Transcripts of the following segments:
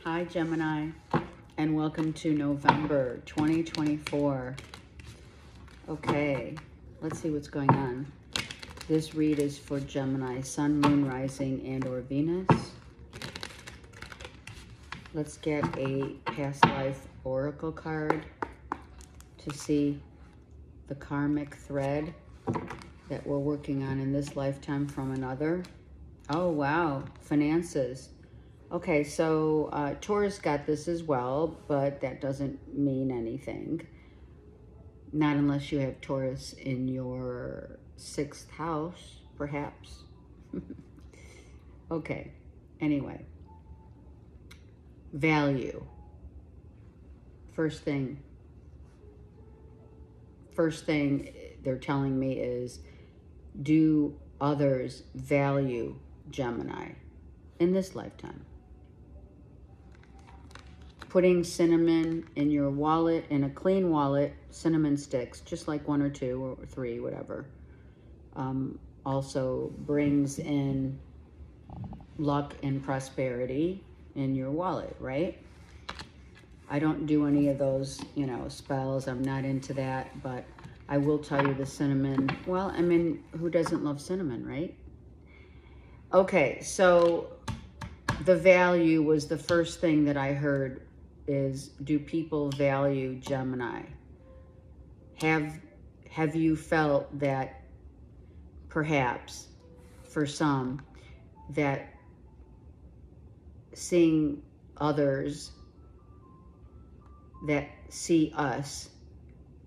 Hi, Gemini, and welcome to November 2024. Okay, let's see what's going on. This read is for Gemini, Sun, Moon, Rising, and or Venus. Let's get a past life oracle card to see the karmic thread that we're working on in this lifetime from another. Oh, wow, finances. Okay, so Taurus got this as well, but that doesn't mean anything. Not unless you have Taurus in your 6th house, perhaps. Okay, anyway. Value. First thing they're telling me is, do others value Gemini in this lifetime? Putting cinnamon in your wallet, in a clean wallet, cinnamon sticks, just like 1 or 2 or 3, whatever, also brings in luck and prosperity in your wallet, right? I don't do any of those, spells. I'm not into that, but I will tell you the cinnamon. Well, I mean, who doesn't love cinnamon, right? Okay, so the value was the first thing that I heard is, do people value Gemini? Have you felt that perhaps for some that seeing others that see us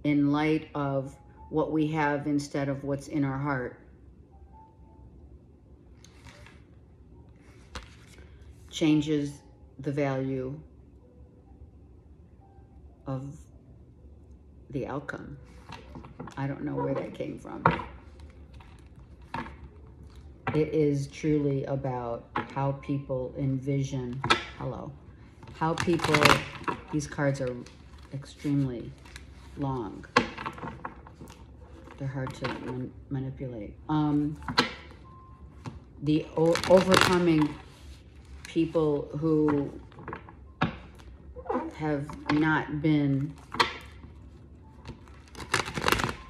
in light of what we have instead of what's in our heart changes the value of the outcome? I don't know where that came from. It is truly about how people envision, how people, these cards are extremely long. They're hard to manipulate. The overcoming people who have not been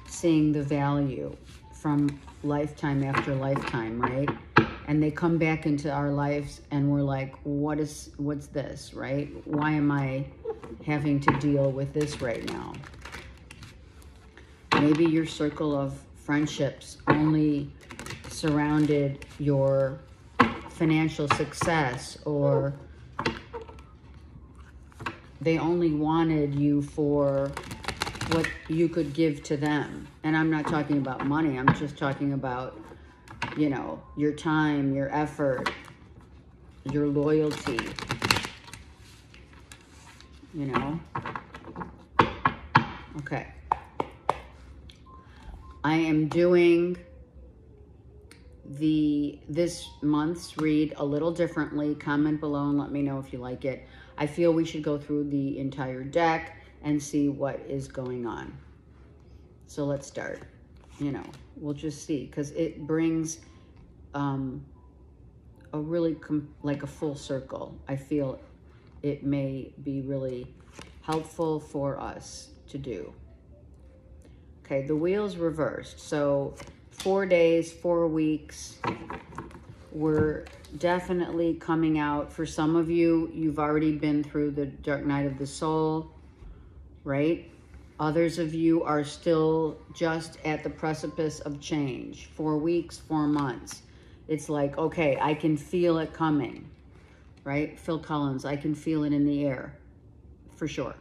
seeing the value from lifetime after lifetime, right? And they come back into our lives and we're like, what's this, right? Why am I having to deal with this right now? Maybe your circle of friendships only surrounded your financial success, or they only wanted you for what you could give to them. And I'm not talking about money. I'm just talking about, your time, your effort, your loyalty, Okay. I am doing this month's read a little differently. Comment below and let me know if you like it. I feel we should go through the entire deck and see what is going on. So let's start. We'll just see, because it brings a really like a full circle. I feel it may be really helpful for us to do. Okay, the wheel's reversed. So 4 days, 4 weeks, we're definitely coming out. For some of you, you've already been through the dark night of the soul, right? Others of you are still just at the precipice of change. 4 weeks, 4 months. It's like, okay, I can feel it coming, right? Phil Collins, I can feel it in the air, for sure.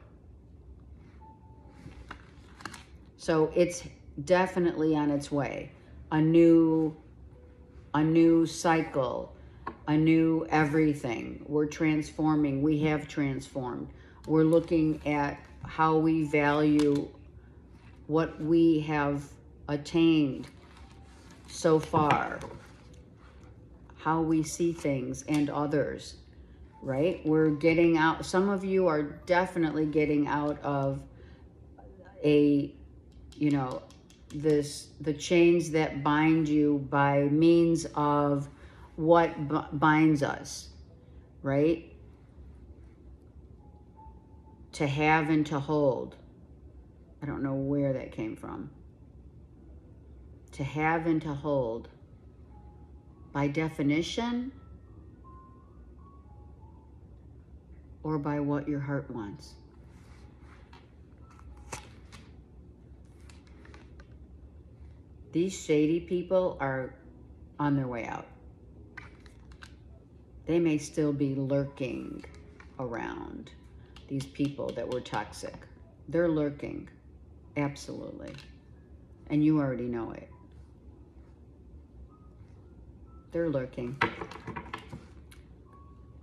So it's definitely on its way. A new cycle, a new everything. We're transforming. We have transformed. We're looking at how we value what we have attained so far, how we see things and others, right? We're getting out. Some of you are definitely getting out of the chains that bind you by means of what binds us, right? to have and to hold. I don't know where that came from. To have and to hold, by definition, or by what your heart wants. These shady people are on their way out. They may still be lurking around, these people that were toxic. They're lurking, absolutely. And you already know it. They're lurking.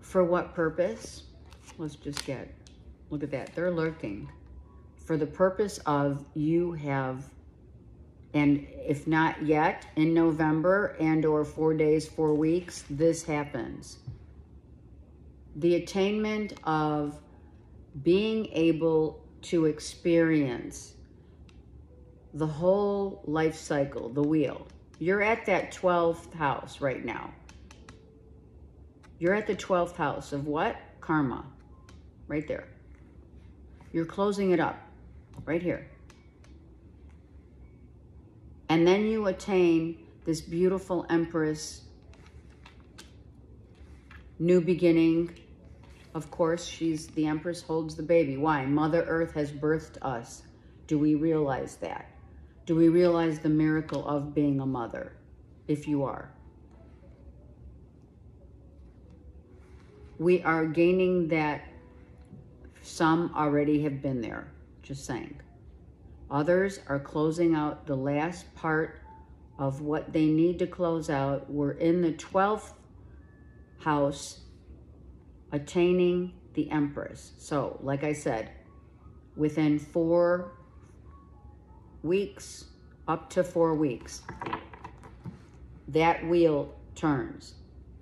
For what purpose? Let's just look at that. They're lurking. For the purpose of you have, and if not yet, in November and or 4 days, 4 weeks, this happens. The attainment of being able to experience the whole life cycle, the wheel. You're at that 12th house right now. You're at the 12th house of what? Karma. Right there. You're closing it up. Right here. And then you attain this beautiful Empress. New beginning. Of course, the Empress holds the baby. Why? Mother Earth has birthed us. Do we realize that? Do we realize the miracle of being a mother? If you are. We are gaining that. Some already have been there. Just saying. Others are closing out the last part of what they need to close out. We're in the 12th house, attaining the Empress. So, like I said, within 4 weeks, up to 4 weeks, that wheel turns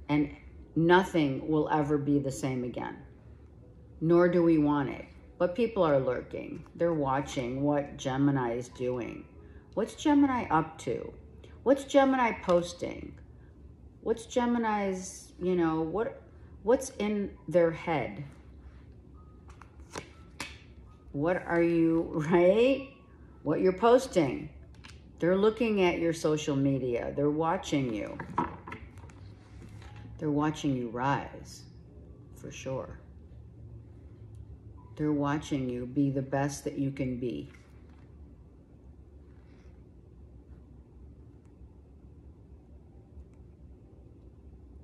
and nothing will ever be the same again. Nor do we want it. But people are lurking. They're watching what Gemini is doing. What's Gemini up to? What's Gemini posting? What's Gemini's, what's in their head? What are you, right? What you're posting. They're looking at your social media. They're watching you. They're watching you rise, for sure. They're watching you be the best that you can be.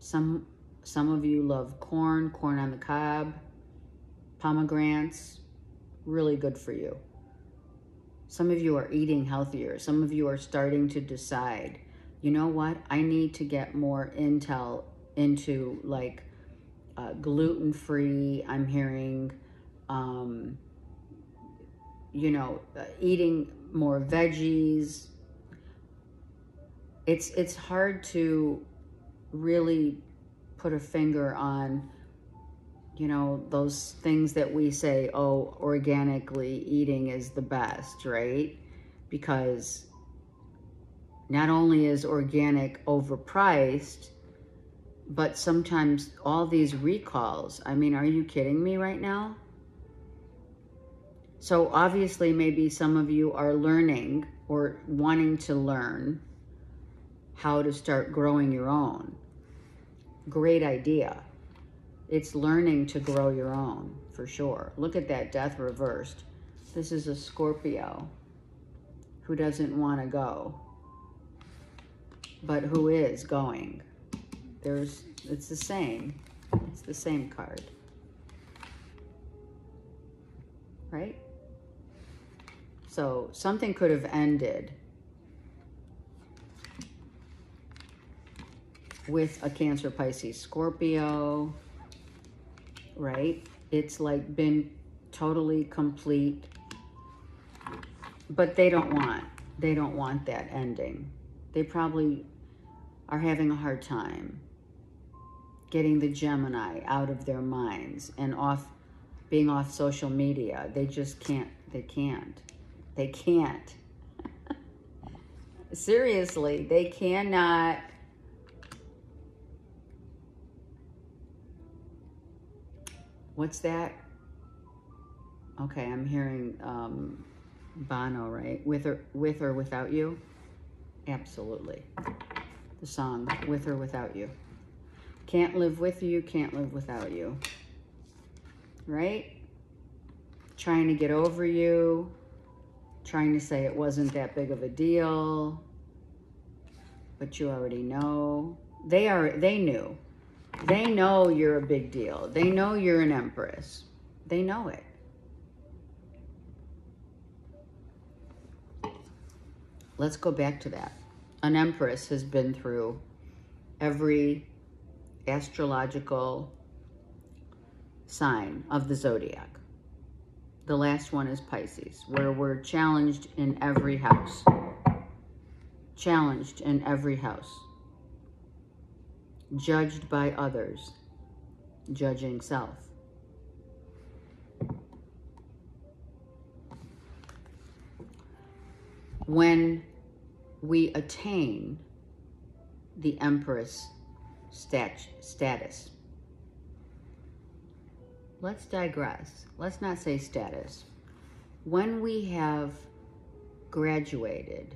Some of you love corn on the cob, pomegranates, really good for you. Some of you are eating healthier. Some of you are starting to decide, you know what? I need to get more intel into like gluten-free. I'm hearing, eating more veggies. It's hard to really put a finger on, those things that we say, oh, organically eating is the best, right? Because not only is organic overpriced, but sometimes all these recalls. I mean, are you kidding me right now? So obviously maybe some of you are learning or wanting to learn how to start growing your own. Great idea. It's learning to grow your own, for sure. Look at that, death reversed. This is a Scorpio who doesn't want to go, but who is going. It's the same. It's the same card. Right? So something could have ended with a Cancer, Pisces, Scorpio, right? It's like been totally complete, but they don't want that ending. They probably are having a hard time getting the Gemini out of their minds and being off social media. They just can't. They can't. Seriously, they cannot. What's that? Okay, I'm hearing Bono, right? With or without you? Absolutely. The song, With or Without You. Can't live with you, can't live without you. Right? Trying to get over you. Trying to say it wasn't that big of a deal. But you already know. They knew. They know you're a big deal. They know you're an empress. They know it. Let's go back to that. An empress has been through every astrological sign of the zodiac. The last one is Pisces, where we're challenged in every house. Challenged in every house. Judged by others. Judging self. When we attain the Empress status, let's digress. Let's not say status. When we have graduated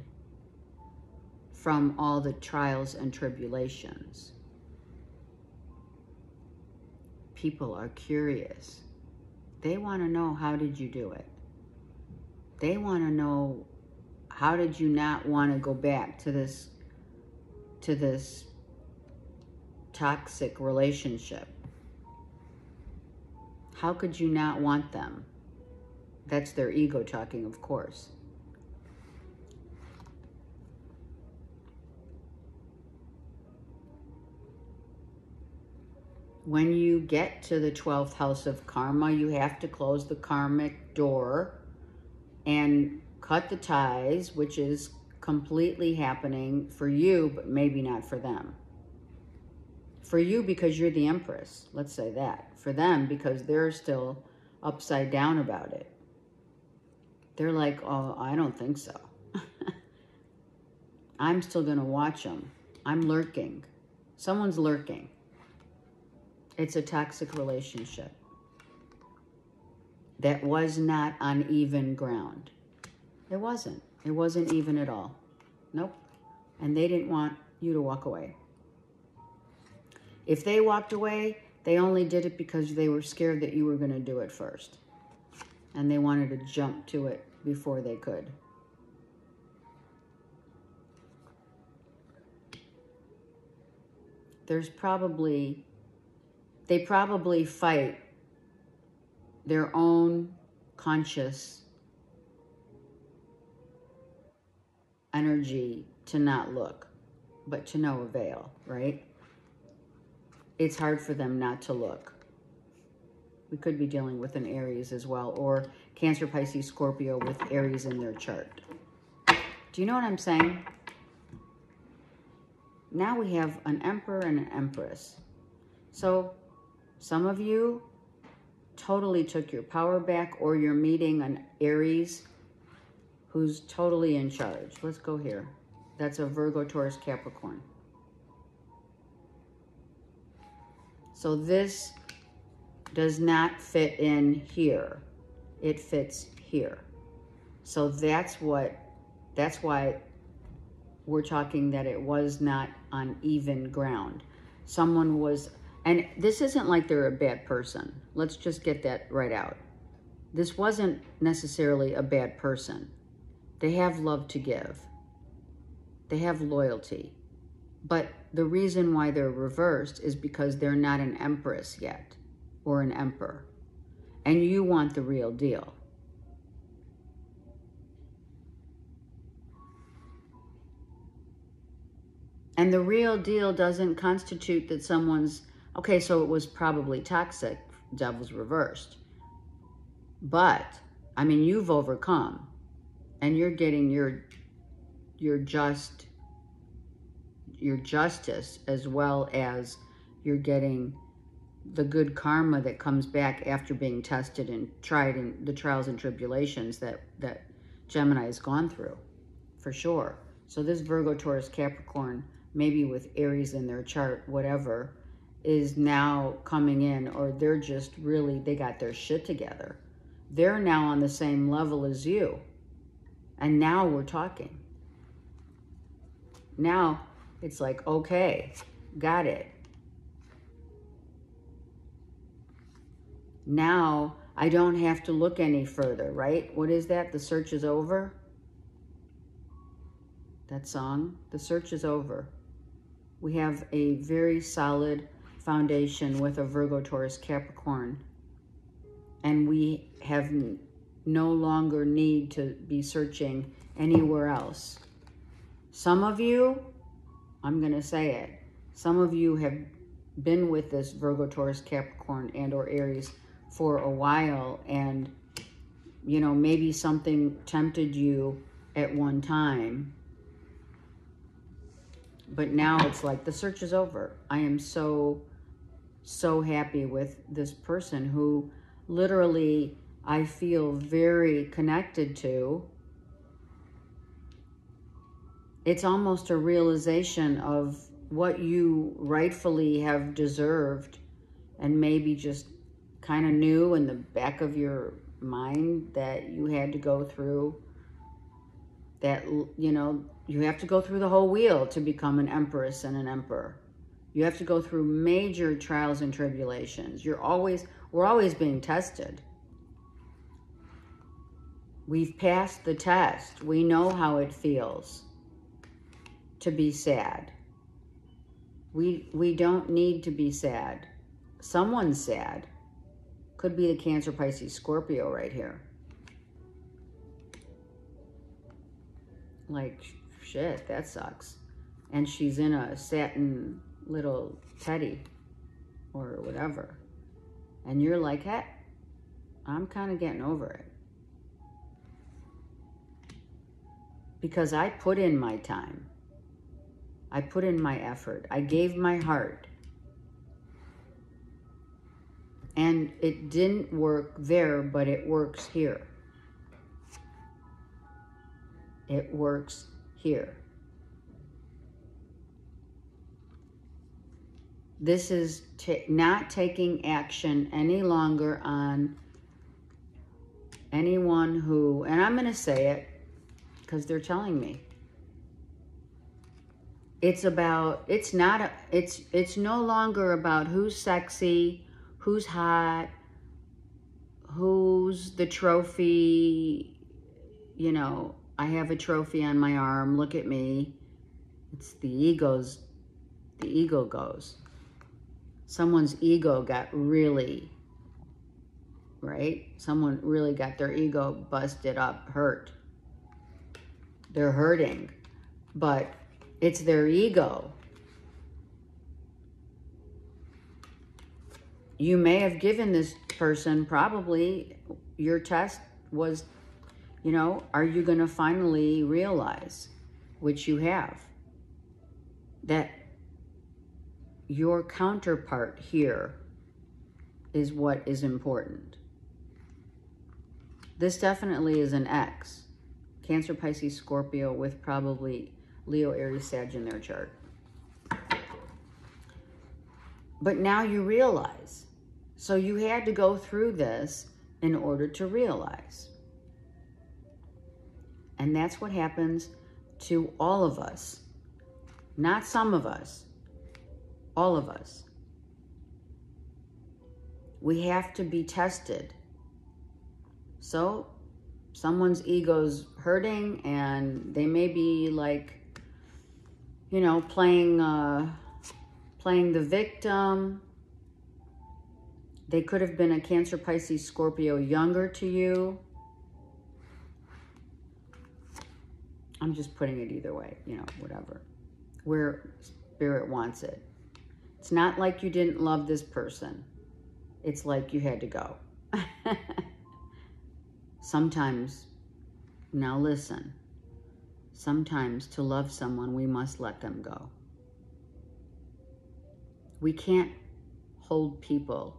from all the trials and tribulations, people are curious. They want to know, how did you do it? They want to know, how did you not want to go back to this toxic relationship? How could you not want them? That's their ego talking, of course. When you get to the 12th house of karma, you have to close the karmic door and cut the ties, which is completely happening for you, but maybe not for them. For you, because you're the Empress, let's say that. For them, because they're still upside down about it. They're like, oh, I don't think so. I'm still going to watch them. I'm lurking. Someone's lurking. It's a toxic relationship that was not on even ground. It wasn't. It wasn't even at all. Nope. And they didn't want you to walk away. If they walked away, they only did it because they were scared that you were going to do it first. And they wanted to jump to it before they could. They probably fight their own conscious energy to not look, but to no avail, right? It's hard for them not to look. We could be dealing with an Aries as well, or Cancer, Pisces, Scorpio with Aries in their chart. Do you know what I'm saying? Now we have an Emperor and an Empress. So some of you totally took your power back, or you're meeting an Aries who's totally in charge. Let's go here. That's a Virgo, Taurus, Capricorn. So this does not fit in here. It fits here. So that's why we're talking that it was not on even ground. Someone was, and this isn't like they're a bad person. Let's just get that right out. This wasn't necessarily a bad person. They have love to give. They have loyalty. But the reason why they're reversed is because they're not an Empress yet, or an Emperor. And you want the real deal. And the real deal doesn't constitute that someone's, okay, so it was probably toxic, Devil's reversed. But, I mean, you've overcome. And you're getting your justice, as well as you're getting the good karma that comes back after being tested and tried in the trials and tribulations that Gemini has gone through, for sure. So this Virgo, Taurus, Capricorn, maybe with Aries in their chart, whatever, is now coming in, or they're just really, they got their shit together. they're now on the same level as you. And now we're talking. Now it's like, okay, got it. Now I don't have to look any further, right? What is that? The search is over? That song? The search is over. We have a very solid foundation with a Virgo, Taurus, Capricorn. And we have no longer need to be searching anywhere else. Some of you, I'm going to say it, some of you have been with this Virgo, Taurus, Capricorn, and or Aries for a while, and, you know, maybe something tempted you at one time, but now it's like the search is over. I am so happy with this person who literally I feel very connected to. It's almost a realization of what you rightfully have deserved, and maybe just kind of knew in the back of your mind that you had to go through. That, you know, you have to go through the whole wheel to become an empress and an emperor. You have to go through major trials and tribulations. We're always being tested. We've passed the test. We know how it feels to be sad. We don't need to be sad. Someone's sad. Could be the Cancer, Pisces, Scorpio right here. Like, shit, that sucks. And she's in a satin little teddy or whatever. And you're like, hey, I'm kind of getting over it. Because I put in my time. I put in my effort. I gave my heart. And it didn't work there, but it works here. It works here. This is not taking action any longer on anyone who, and I'm going to say it because they're telling me. It's no longer about who's sexy, who's hot, who's the trophy, you know, I have a trophy on my arm, look at me. It's the ego goes. Someone's ego got really, right? Someone really got their ego busted up, hurt. They're hurting, but it's their ego. You may have given this person, probably your test was, you know, are you going to finally realize, which you have, that your counterpart here is what is important. This definitely is an X. Cancer, Pisces, Scorpio with probably Leo, Aries, Sag in their chart. But now you realize. So you had to go through this in order to realize. And that's what happens to all of us. Not some of us. All of us. We have to be tested. So someone's ego's hurting and they may be like, you know, playing the victim. They could have been a Cancer, Pisces, Scorpio younger to you. I'm just putting it either way, you know, whatever. Where Spirit wants it. It's not like you didn't love this person. It's like you had to go. Sometimes, now listen, sometimes to love someone, we must let them go. We can't hold people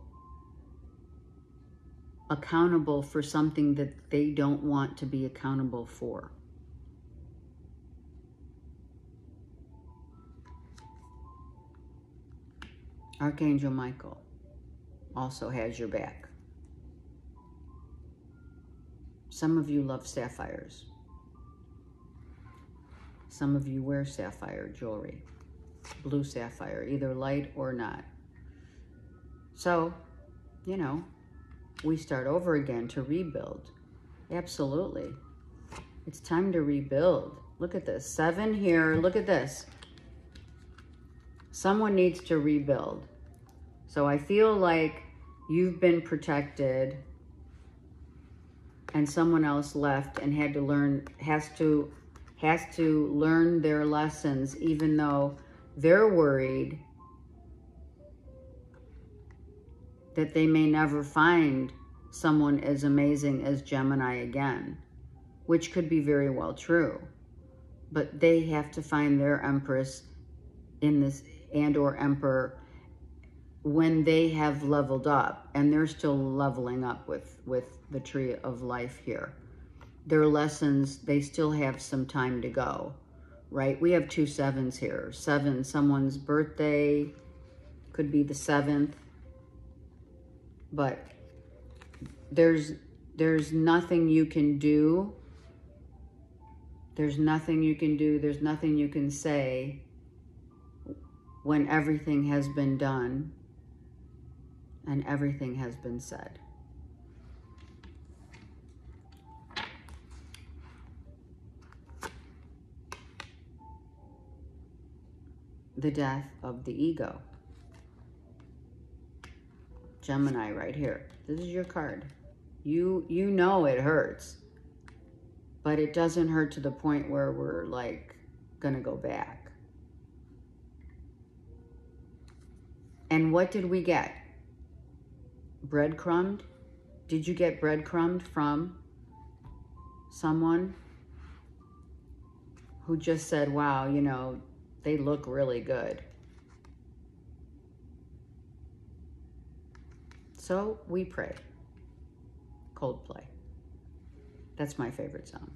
accountable for something that they don't want to be accountable for. Archangel Michael also has your back. Some of you love sapphires. Some of you wear sapphire jewelry, blue sapphire, either light or not. So, you know, we start over again to rebuild. Absolutely. It's time to rebuild. Look at this. 7 here. Look at this. Someone needs to rebuild. So I feel like you've been protected and someone else left and had to learn, has to learn their lessons, even though they're worried that they may never find someone as amazing as Gemini again, which could be very well true. But they have to find their Empress in this, and or Emperor, when they have leveled up, and they're still leveling up with the tree of life here. Their lessons, they still have some time to go, right? We have 2 7s here. 7, someone's birthday could be the 7th, but there's nothing you can do. There's nothing you can do. There's nothing you can say when everything has been done and everything has been said. The death of the ego. Gemini right here. This is your card. You know it hurts, but it doesn't hurt to the point where we're like gonna go back. And what did we get? Breadcrumbed? Did you get breadcrumbed from someone who just said, wow, you know, they look really good? So we pray. Coldplay. That's my favorite song.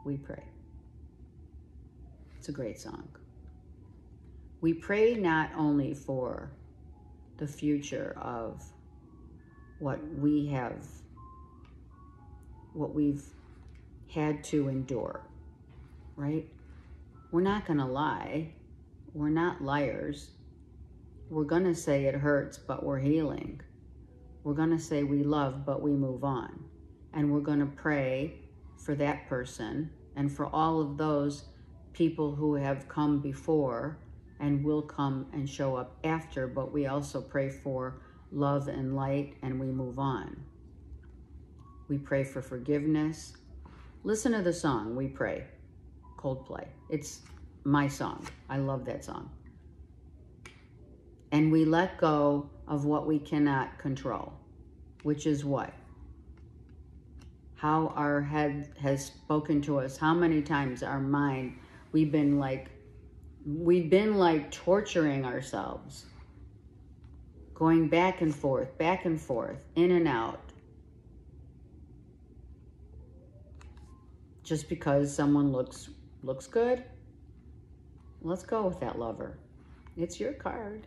We pray. It's a great song. We pray not only for the future of what we've had to endure, right? We're not going to lie. We're not liars. We're going to say it hurts, but we're healing. We're going to say we love, but we move on. And we're going to pray for that person and for all of those people who have come before and will come and show up after, but we also pray for love and light, and we move on. We pray for forgiveness. Listen to the song, We Pray, Coldplay. It's my song. I love that song. And we let go of what we cannot control, which is what? How our head has spoken to us, how many times our mind, we've been like torturing ourselves, going back and forth, in and out, just because someone looks good. Let's go with that lover. It's your card.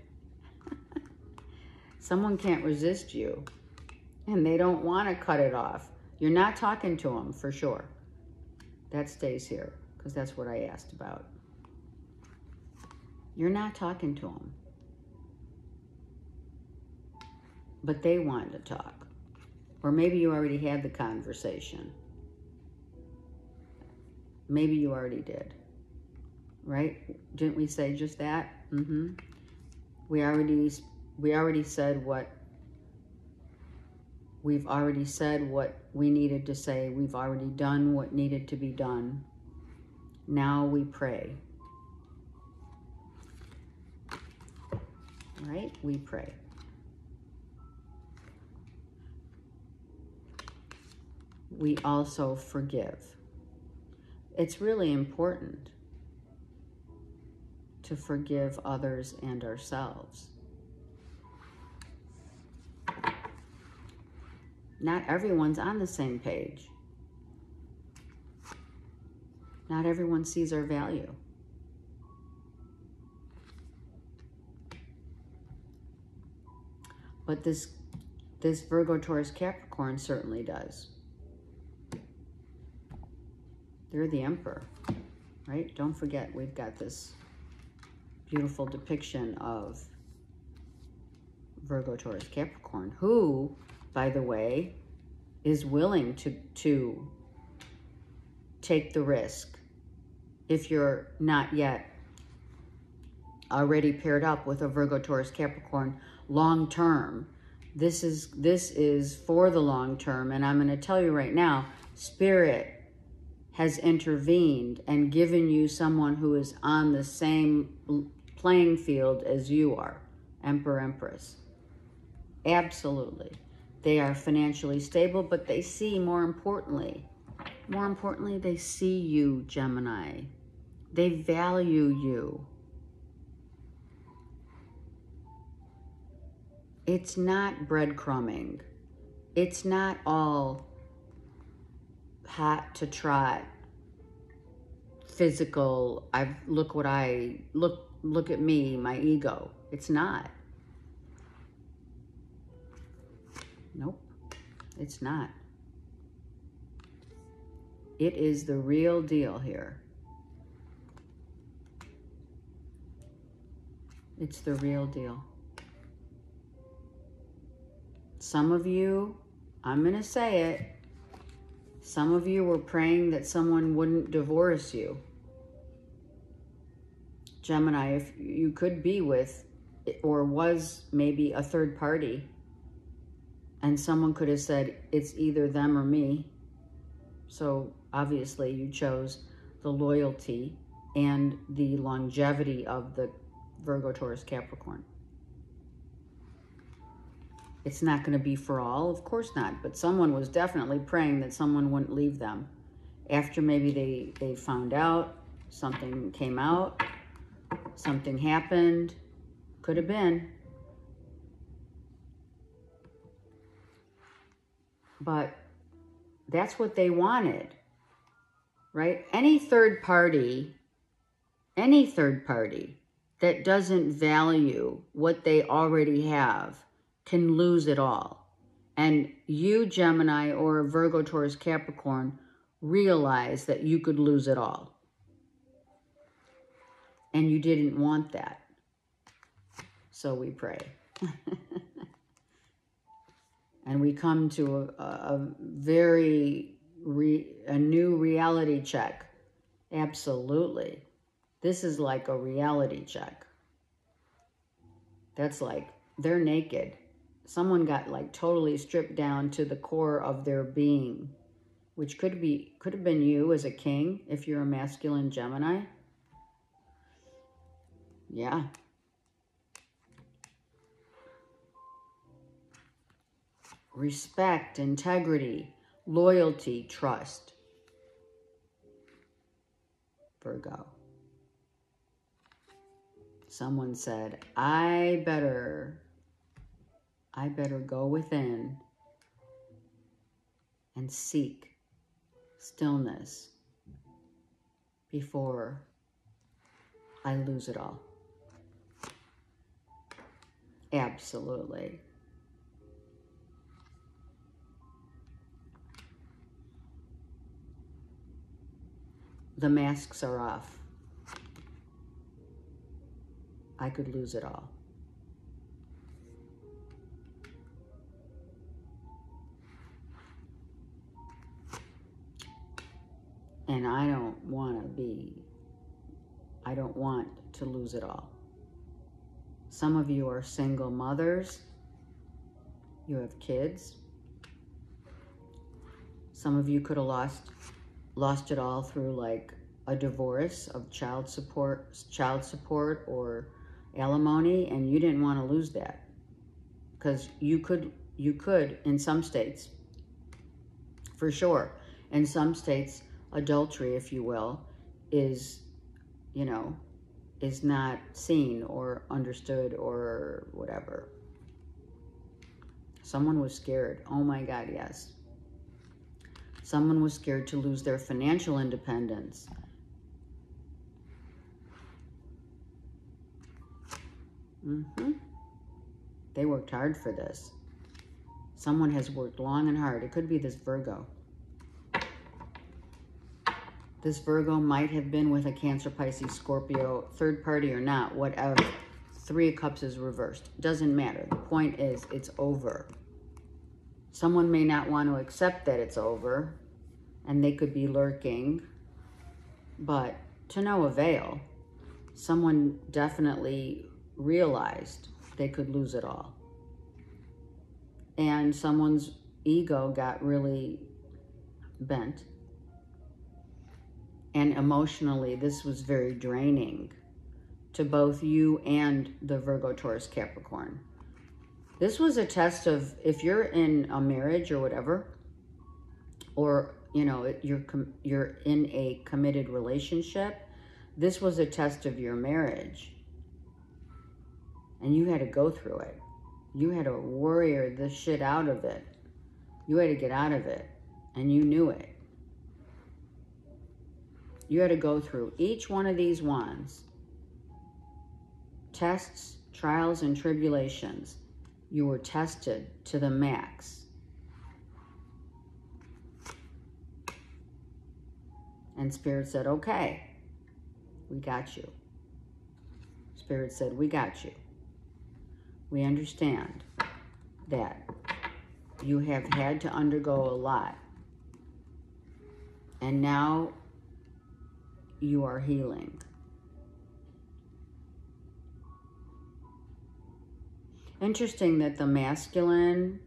Someone can't resist you, and they don't want to cut it off. You're not talking to them, for sure. That stays here, because that's what I asked about. You're not talking to them. But they want to talk. Or maybe you already had the conversation. Maybe you already did. Right? Didn't we say just that? Mm-hmm. We already said what we've already said what we needed to say. We've already done what needed to be done. Now we pray. Right? We pray. We also forgive. It's really important to forgive others and ourselves. Not everyone's on the same page. Not everyone sees our value. But this Virgo, Taurus, Capricorn certainly does. They're the Emperor, right? Don't forget, we've got this beautiful depiction of Virgo, Taurus, Capricorn, who, by the way, is willing to take the risk. If you're not yet already paired up with a Virgo, Taurus, Capricorn long term, this is for the long term. And I'm going to tell you right now, Spirit has intervened and given you someone who is on the same playing field as you are, Emperor, Empress. Absolutely. They are financially stable, but they see, more importantly, they see you, Gemini. They value you. It's not breadcrumbing. It's not all hot to trot, physical, look at me, my ego. It's not. Nope, it's not. It is the real deal here. It's the real deal. Some of you, I'm going to say it, some of you were praying that someone wouldn't divorce you. Gemini, if you could be with, or was maybe a third party, and someone could have said, it's either them or me. So obviously you chose the loyalty and the longevity of the Virgo, Taurus, Capricorn. It's not going to be for all, of course not, but someone was definitely praying that someone wouldn't leave them. After maybe they found out, something came out, something happened, could have been. But that's what they wanted, right? Any third party that doesn't value what they already have can lose it all. And you, Gemini, or Virgo, Taurus, Capricorn, realize that you could lose it all. And you didn't want that. So we pray. And we come to a new reality check. Absolutely. This is like a reality check. That's like, they're naked. Someone got like totally stripped down to the core of their being, which could have been you as a king if you're a masculine Gemini. Yeah. Respect, integrity, loyalty, trust. Virgo. Someone said, I better go within and seek stillness before I lose it all. Absolutely. The masks are off. I could lose it all. And I don't want to lose it all. Some of you are single mothers. You have kids. Some of you could have lost it all through like a divorce of child support or alimony, and you didn't want to lose that. Because you could in some states, for sure. In some states, adultery, if you will, is not seen or understood or whatever. Someone was scared. Oh my God, yes. Someone was scared to lose their financial independence. They worked hard for this. Someone has worked long and hard. It could be this Virgo. This Virgo might have been with a Cancer, Pisces, Scorpio, third party or not, whatever. Three of Cups is reversed. Doesn't matter. The point is, it's over. Someone may not want to accept that it's over, and they could be lurking, but to no avail. Someone definitely realized they could lose it all. And someone's ego got really bent. And emotionally, this was very draining to both you and the Virgo, Taurus, Capricorn. This was a test of, if you're in a marriage or whatever, or, you know, you're in a committed relationship, this was a test of your marriage. And you had to go through it. You had to warrior the shit out of it. You had to get out of it. And you knew it. You had to go through each one of these wands. Tests, trials, and tribulations. You were tested to the max. And Spirit said, okay, we got you. Spirit said, we got you. We understand that you have had to undergo a lot. And now you are healing. Interesting that the masculine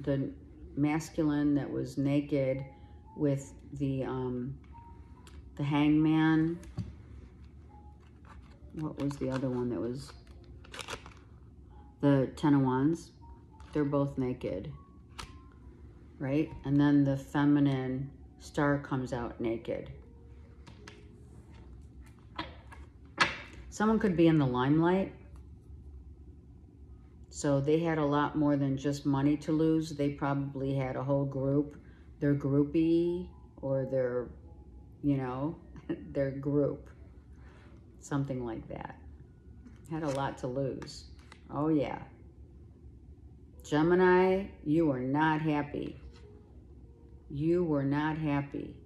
that was naked with the hangman. What was the other one that was the Ten of Wands? They're both naked, right? And then the feminine star comes out naked. Someone could be in the limelight. So they had a lot more than just money to lose. They probably had a whole group, their groupie, or their, you know, their group. Something like that. Had a lot to lose. Oh yeah. Gemini, you were not happy. You were not happy.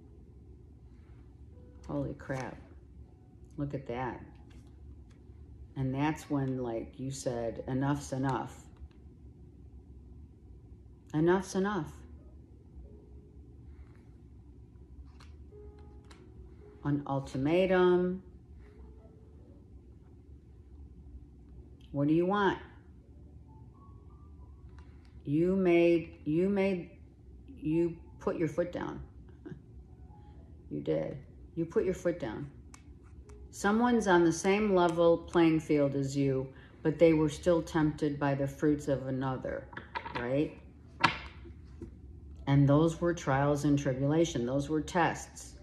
Holy crap. Look at that. And that's when, like, you said, enough's enough. Enough's enough. An ultimatum. What do you want? You put your foot down. You did. You put your foot down. Someone's on the same level playing field as you, but they were still tempted by the fruits of another, right? And those were trials and tribulation. Those were tests.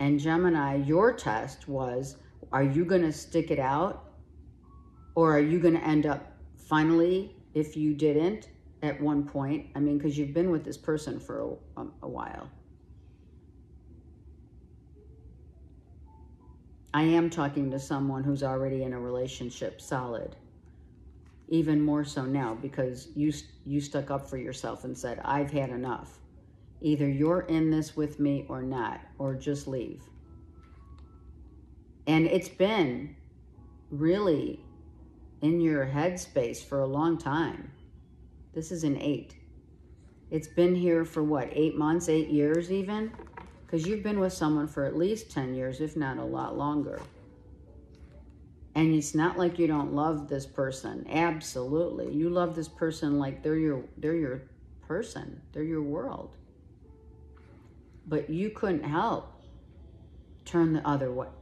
And Gemini, your test was, are you going to stick it out? Or are you going to end up finally, if you didn't, at one point? I mean, because you've been with this person for a while. I am talking to someone who's already in a relationship, solid. Even more so now, because you stuck up for yourself and said, I've had enough. Either you're in this with me or not, or just leave. And it's been really in your headspace for a long time. This is an 8. It's been here for what, 8 months, 8 years even? Because you've been with someone for at least 10 years, if not a lot longer. And it's not like you don't love this person. Absolutely. You love this person like they're your person. They're your world. But you couldn't help turn the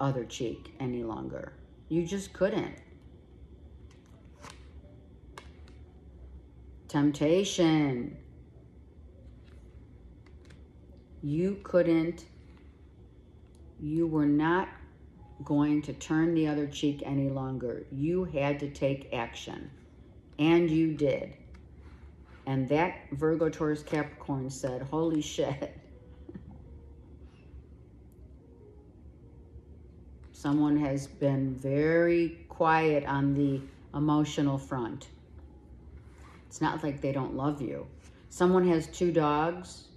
other cheek any longer. You just couldn't. Temptation. You couldn't. You were not going to turn the other cheek any longer. You had to take action. And you did. And that Virgo, Taurus, Capricorn said, holy shit. Someone has been very quiet on the emotional front. It's not like they don't love you. Someone has 2 dogs.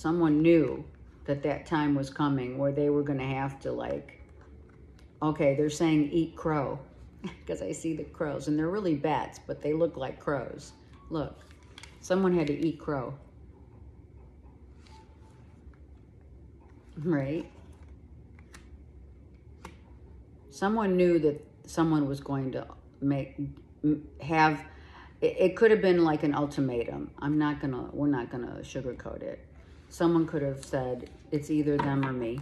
someone knew that that time was coming where they were going to have to, like, okay, they're saying eat crow because I see the crows, and they're really bats, but they look like crows. Look, someone had to eat crow. Right? Someone knew that someone was going to have, it could have been like an ultimatum. We're not gonna sugarcoat it. Someone could have said, it's either them or me.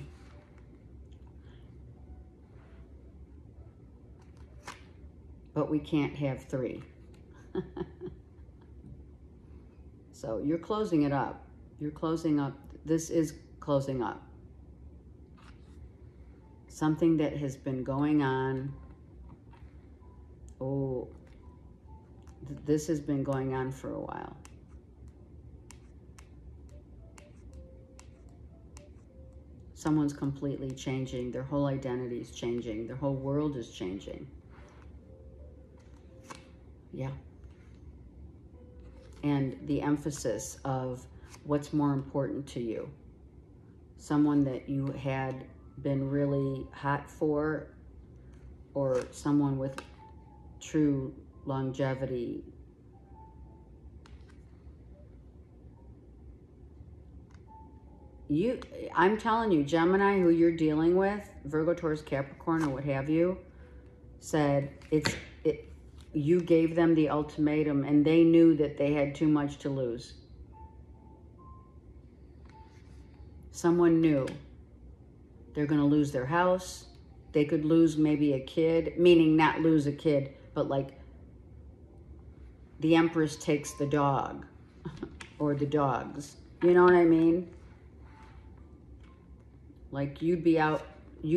But we can't have three. So you're closing it up. You're closing up. This is closing up. Something that has been going on. Oh, this has been going on for a while. Someone's completely changing. Their whole identity is changing. Their whole world is changing. Yeah. And the emphasis of what's more important to you. Someone that you had been really hot for, or someone with true longevity. I'm telling you, Gemini, who you're dealing with, Virgo, Taurus, Capricorn, or what have you, said you gave them the ultimatum, and they knew that they had too much to lose. Someone knew they're going to lose their house. They could lose maybe a kid, meaning not lose a kid, but like the Empress takes the dog or the dogs. You know what I mean? Like you'd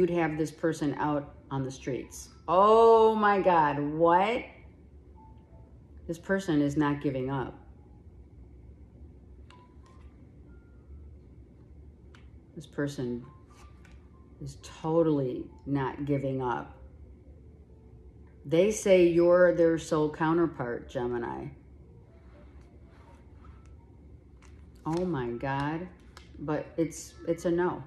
have this person out on the streets. Oh my God, what? This person is not giving up. This person is totally not giving up. They say you're their soul counterpart, Gemini. Oh my God. But it's a no.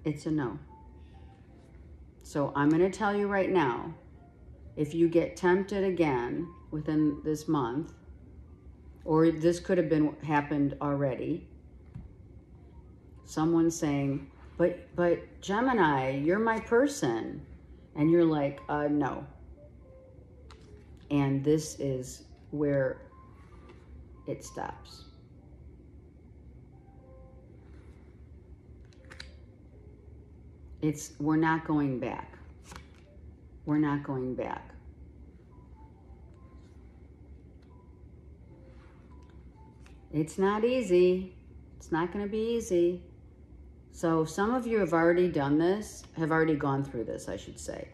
It's a no. So I'm going to tell you right now, if you get tempted again within this month, or this could have happened already, someone's saying, but Gemini, you're my person. And you're like, no. And this is where it stops. We're not going back. We're not going back. It's not easy. It's not going to be easy. So some of you have already done this, have already gone through this, I should say,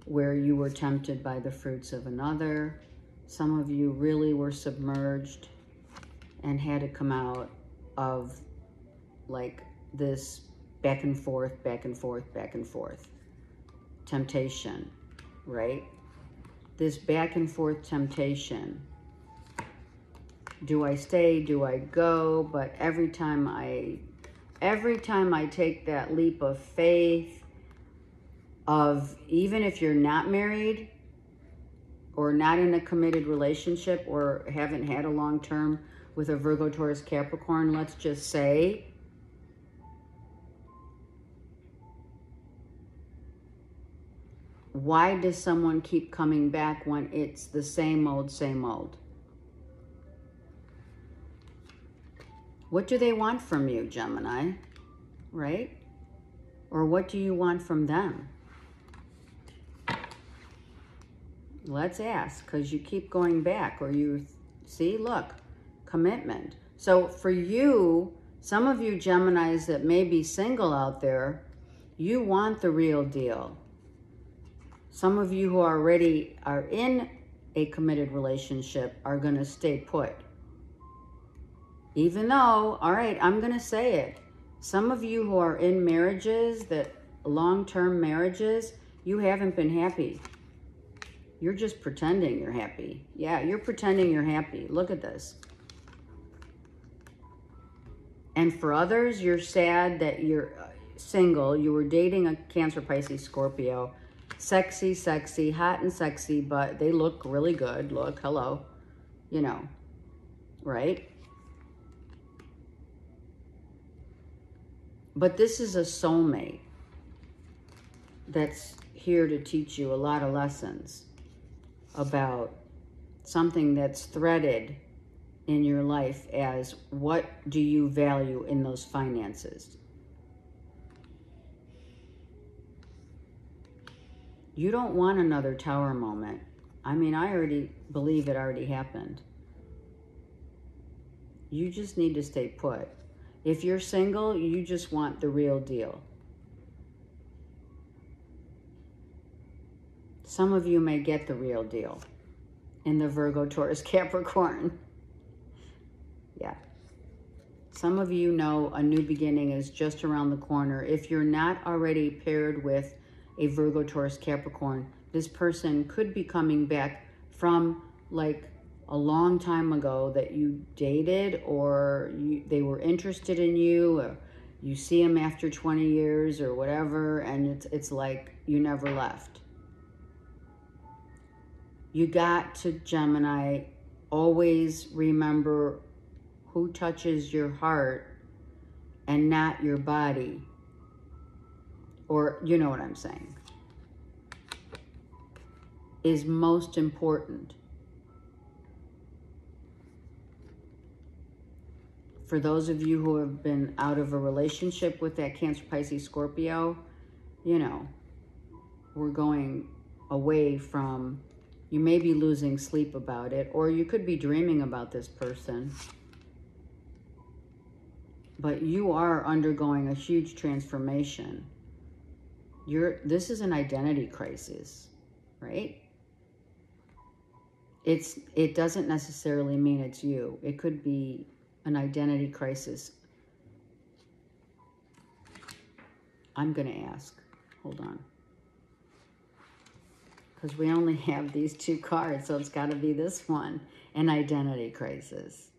where you were tempted by the fruits of another. Some of you really were submerged and had to come out of like this back and forth, back and forth, back and forth. Temptation, right? This back and forth temptation. Do I stay? Do I go? But every time I take that leap of faith of, even if you're not married or not in a committed relationship or haven't had a long term with a Virgo, Taurus, Capricorn, let's just say, why does someone keep coming back when it's the same old, same old? What do they want from you, Gemini? Right? Or what do you want from them? Let's ask, because you keep going back, or you see, look, commitment. So for you, some of you Geminis that may be single out there, you want the real deal. Some of you who already are in a committed relationship are going to stay put. Even though, all right, I'm going to say it. Some of you who are in marriages, that long-term marriages, you haven't been happy. You're just pretending you're happy. Yeah, you're pretending you're happy. Look at this. And for others, you're sad that you're single. You were dating a Cancer, Pisces, Scorpio. Sexy, sexy, hot and sexy, but they look really good. Look, hello, you know, right? But this is a soulmate that's here to teach you a lot of lessons about something that's threaded in your life as what do you value in those finances. You don't want another tower moment. I mean, I already believe it already happened. You just need to stay put. If you're single, you just want the real deal. Some of you may get the real deal in the Virgo, Taurus, Capricorn. Yeah. Some of you know a new beginning is just around the corner. If you're not already paired with a Virgo, Taurus, Capricorn, this person could be coming back from like a long time ago that you dated, or they were interested in you, or you see them after 20 years or whatever, and it's like you never left. You got to, Gemini, always remember who touches your heart and not your body. Or, you know what I'm saying, is most important. For those of you who have been out of a relationship with that Cancer, Pisces, Scorpio, you know, we're going away from, you may be losing sleep about it, or you could be dreaming about this person. But you are undergoing a huge transformation. This is an identity crisis, right? It doesn't necessarily mean it's you. It could be an identity crisis. I'm going to ask. Hold on. Because we only have these two cards, so it's got to be this one. An identity crisis.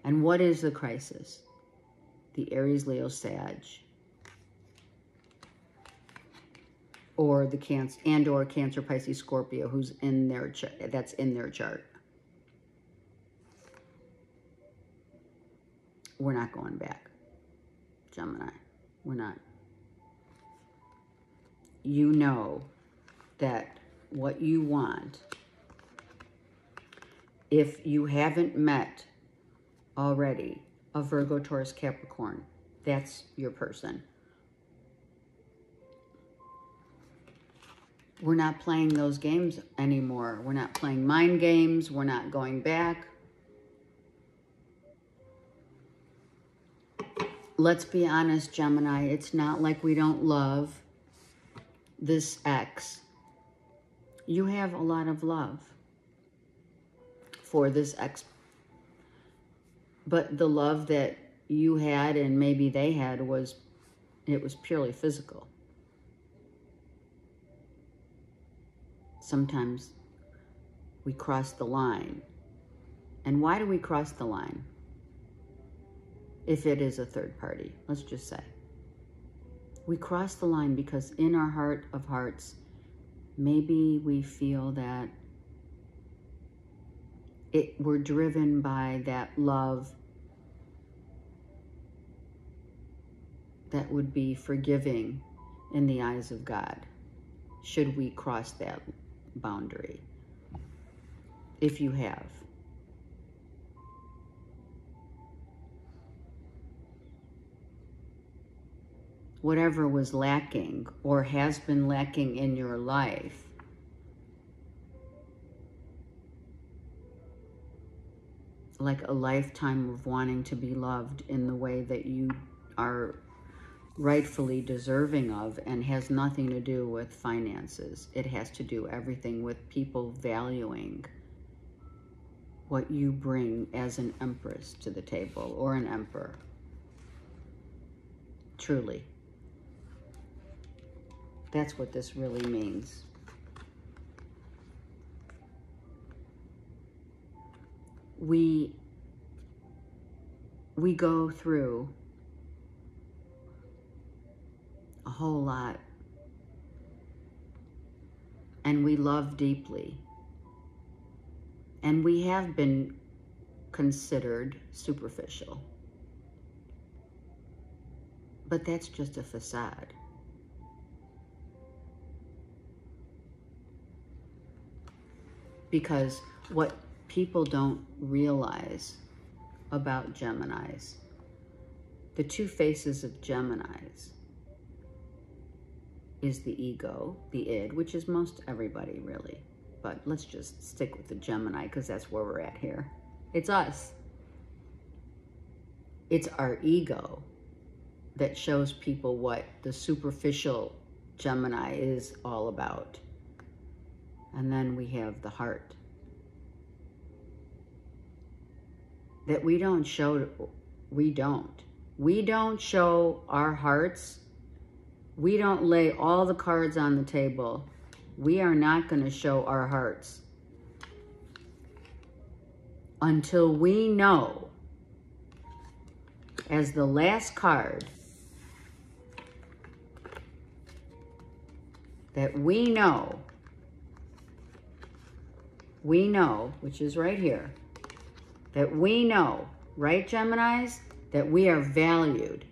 And what is the crisis? The Aries, Leo, Sag. Or the Cancer, and or Cancer, Pisces, Scorpio, who's in their that's in their chart. We're not going back, Gemini. We're not. You know that what you want, if you haven't met already a Virgo, Taurus, Capricorn, that's your person. We're not playing those games anymore. We're not playing mind games. We're not going back. Let's be honest, Gemini. It's not like we don't love this ex. You have a lot of love for this ex. But the love that you had and maybe they had was purely physical. Sometimes we cross the line. And why do we cross the line? If it is a third party, let's just say. We cross the line because in our heart of hearts, maybe we feel that we're driven by that love that would be forgiving in the eyes of God, should we cross that boundary. If you have. Whatever was lacking or has been lacking in your life, like a lifetime of wanting to be loved in the way that you are rightfully deserving of, and has nothing to do with finances. It has to do everything with people valuing what you bring as an empress to the table, or an emperor. Truly. That's what this really means. We go through whole lot. And we love deeply. And we have been considered superficial. But that's just a facade. Because what people don't realize about Geminis, the two faces of Geminis, is the ego, the id, which is most everybody really. But let's just stick with the Gemini because that's where we're at here. It's us. It's our ego that shows people what the superficial Gemini is all about. And then we have the heart. That we don't show, we don't show our hearts. We don't lay all the cards on the table. We are not going to show our hearts until we know, as the last card, that we know, which is right here, that we know, right, Geminis, that we are valued.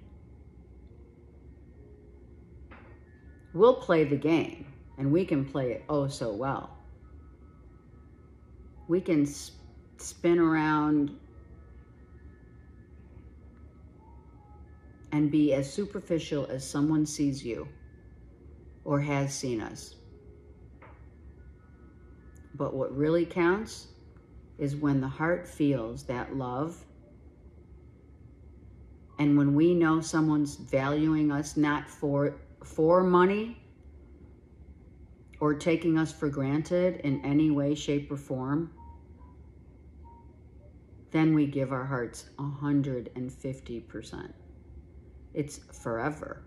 We'll play the game, and we can play it oh so well. We can spin around and be as superficial as someone sees you or has seen us. But what really counts is when the heart feels that love, and when we know someone's valuing us not for money or taking us for granted in any way, shape, or form, then we give our hearts 150%. It's forever.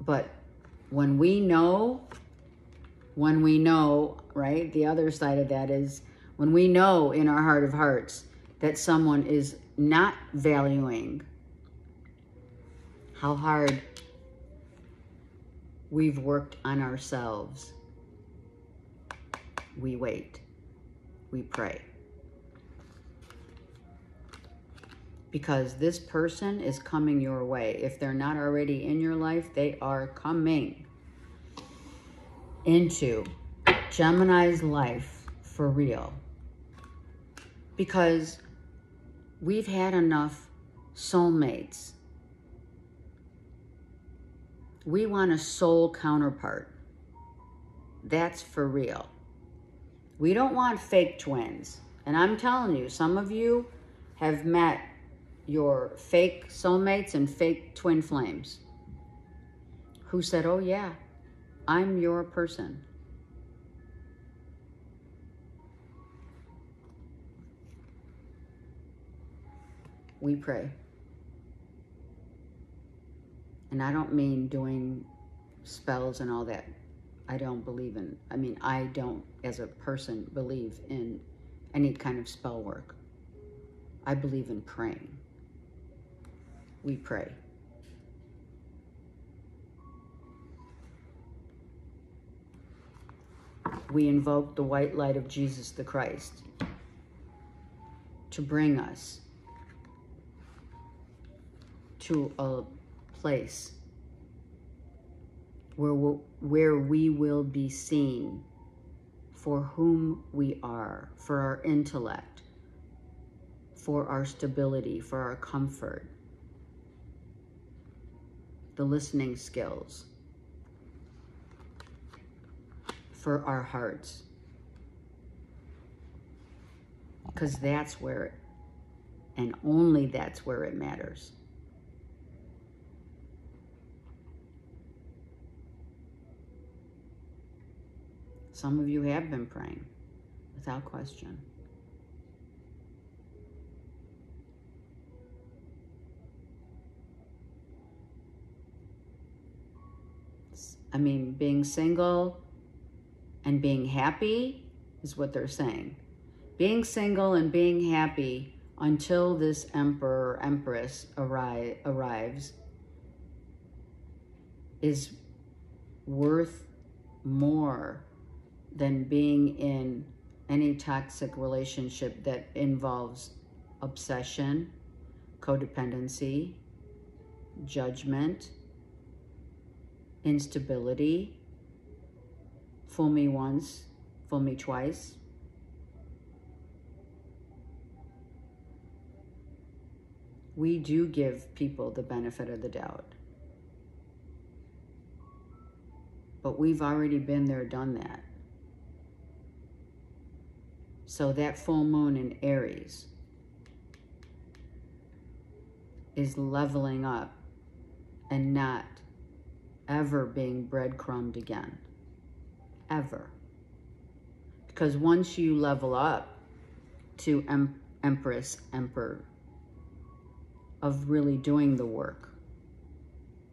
But when we know, right, the other side of that is when we know in our heart of hearts that someone is not valuing how hard we've worked on ourselves, we wait, we pray. Because this person is coming your way. If they're not already in your life, they are coming into Gemini's life for real. Because we've had enough soulmates. We want a soul counterpart. That's for real. We don't want fake twins. And I'm telling you, some of you have met your fake soulmates and fake twin flames who said, oh yeah, I'm your person. We pray. And I don't mean doing spells and all that. I don't believe in, I don't, as a person, believe in any kind of spell work. I believe in praying. We pray. We invoke the white light of Jesus the Christ to bring us to a place where we will be seen for whom we are, for our intellect, for our stability, for our comfort, the listening skills, for our hearts. Because that's where, and only that's where it matters. Some of you have been praying, without question. Being single and being happy is what they're saying. Being single and being happy until this emperor or empress arrives, is worth more than being in any toxic relationship that involves obsession, codependency, judgment, instability, fool me once, fool me twice. We do give people the benefit of the doubt. But we've already been there, done that. So that full moon in Aries is leveling up and not ever being breadcrumbed again. Ever. Because once you level up to Empress, Emperor, of really doing the work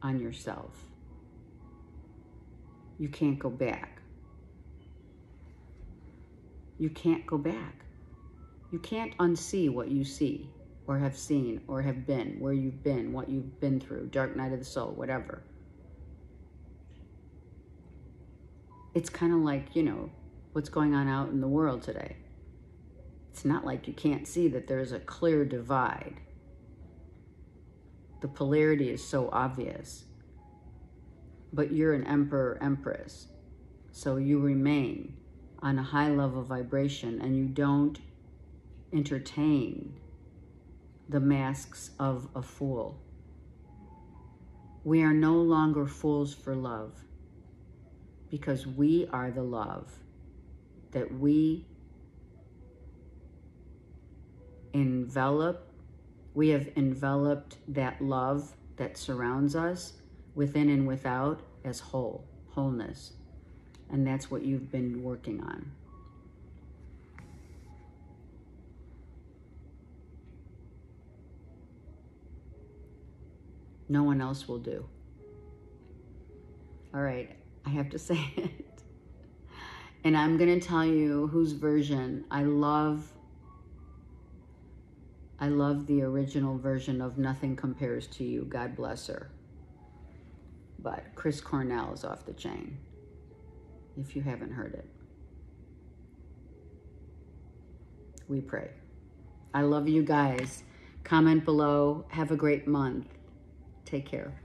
on yourself, you can't go back. You can't go back. You can't unsee what you see or have seen or have been, where you've been, what you've been through, dark night of the soul, whatever. It's kind of like, you know, what's going on out in the world today. It's not like you can't see that there's a clear divide. The polarity is so obvious. But you're an emperor, empress. So you remain on a high level vibration and you don't entertain the masks of a fool. We are no longer fools for love because we are the love that we have enveloped that love that surrounds us within and without as wholeness. And that's what you've been working on. No one else will do. All right, I have to say it. And I'm going to tell you whose version I love. I love the original version of Nothing Compares to You. God bless her. But Chris Cornell is off the chain, if you haven't heard it. We pray. I love you guys. Comment below. Have a great month. Take care.